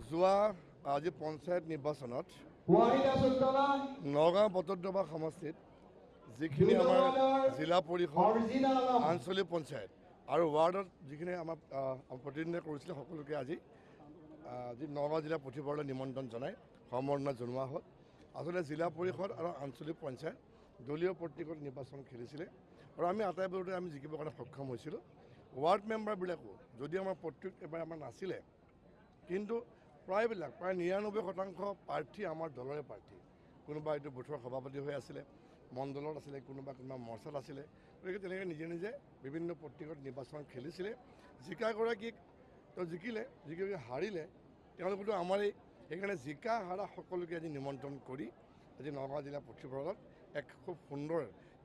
যোৱা আজি পঞ্চায়ত নিৰ্বাচনত নগাঁও বটদ্ৰৱা সমষ্টিত যিখিনি আমাৰ জিলা পৰিষদ আঞ্চলিক পঞ্চায়ত আৰু ৱাৰ্ডত যিখিনি আমাৰ প্ৰতিনিধিত্ব কৰিছিলে সকলোকে আজি নগাঁও জিলা পুথিভঁৰাললৈ নিমন্ত্ৰণ জনাই সম্বৰ্ধনা জনোৱা হ'ল। আচলতে জিলা পৰিষদ আৰু আঞ্চলিক পঞ্চায়ত দলীয় প্ৰতীকত নিৰ্বাচন খেলিছিলে আৰু আমি আটাইবোৰতে আমি জিকিবৰ কাৰণে সক্ষম হৈছিলোঁ। ৱাৰ্ড মেম্বাৰবিলাকো যদিও আমাৰ প্ৰত্যেক এবাৰ আমাৰ নাছিলে, কিন্তু প্ৰায় ৯৯% প্ৰাৰ্থী আমাৰ দলৰে প্ৰাৰ্থী। কোনোবা এইটো বুথৰ সভাপতি হৈ আছিলে, মণ্ডলত আছিলে, কোনোবা মৰ্চাত আছিলে। গতিকে তেনেকৈ নিজে নিজে বিভিন্ন প্ৰতীকত নিৰ্বাচন খেলিছিলে। জিকাগৰাকীক তেওঁ জিকিলে, হাৰিলে তেওঁলোকতো আমাৰেই। সেইকাৰণে জিকা হাৰা সকলোকে আজি নিমন্ত্ৰণ কৰি আজি নগাঁও জিলা পুথিভঁৰালত এক খুব সুন্দৰ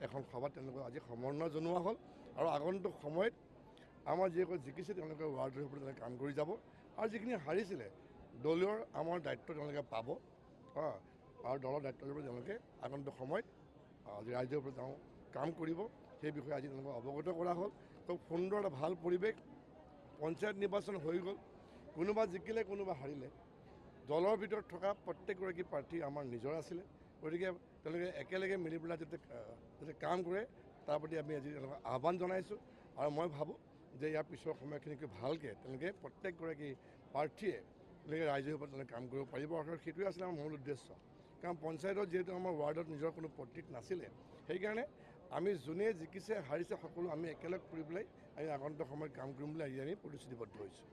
এখন সভাত তেওঁলোকক আজি সম্বৰ্ধনা জনোৱা হ'ল। আৰু আগন্তুক সময়ত আমাৰ যিসকল জিকিছে তেওঁলোকে ৱাৰ্ডৰ ওপৰত কাম কৰি যাব, আৰু যিখিনি হাৰিছিলে দলীয় আমাৰ দায়িত্ব তেওঁলোকে পাব আৰু দলৰ দায়িত্ব তেওঁলোকে আগন্তুক সময়ত ৰাইজৰ ওপৰত তেওঁ কাম কৰিব। সেই বিষয়ে আজি তেওঁলোকক অৱগত কৰা হ'ল। খুব সুন্দৰ এটা ভাল পৰিৱেশ। পঞ্চায়ত নিৰ্বাচন হৈ গ'ল, কোনোবা জিকিলে কোনোবা হাৰিলে। দলৰ ভিতৰত থকা প্ৰত্যেকগৰাকী প্ৰাৰ্থী আমাৰ নিজৰ আছিলে। গতিকে তেওঁলোকে একেলগে মিলি পেলাই যাতে কাম কৰে তাৰ প্ৰতি আমি আজি তেওঁলোকক আহ্বান জনাইছোঁ। আৰু মই ভাবোঁ যে ইয়াৰ পিছৰ সময়খিনিকে ভালকৈ তেওঁলোকে প্ৰত্যেকগৰাকী প্ৰাৰ্থীয়ে তেওঁলোকে ৰাইজৰ ওপৰত তেওঁলোকে কাম কৰিব পাৰিব। অৰ্থাৎ সেইটোৱে আছিলে আমাৰ মূল উদ্দেশ্য। কাৰণ পঞ্চায়তত যিহেতু আমাৰ ৱাৰ্ডত নিজৰ কোনো প্ৰতীক নাছিলে, সেইকাৰণে আমি যোনে জিকিছে হাৰিছে সকলো আমি একেলগ কৰি পেলাই আমি আগন্তুক সময়ত কাম কৰিম বুলি আজি আমি প্ৰতিশ্ৰুতিবদ্ধ হৈছোঁ।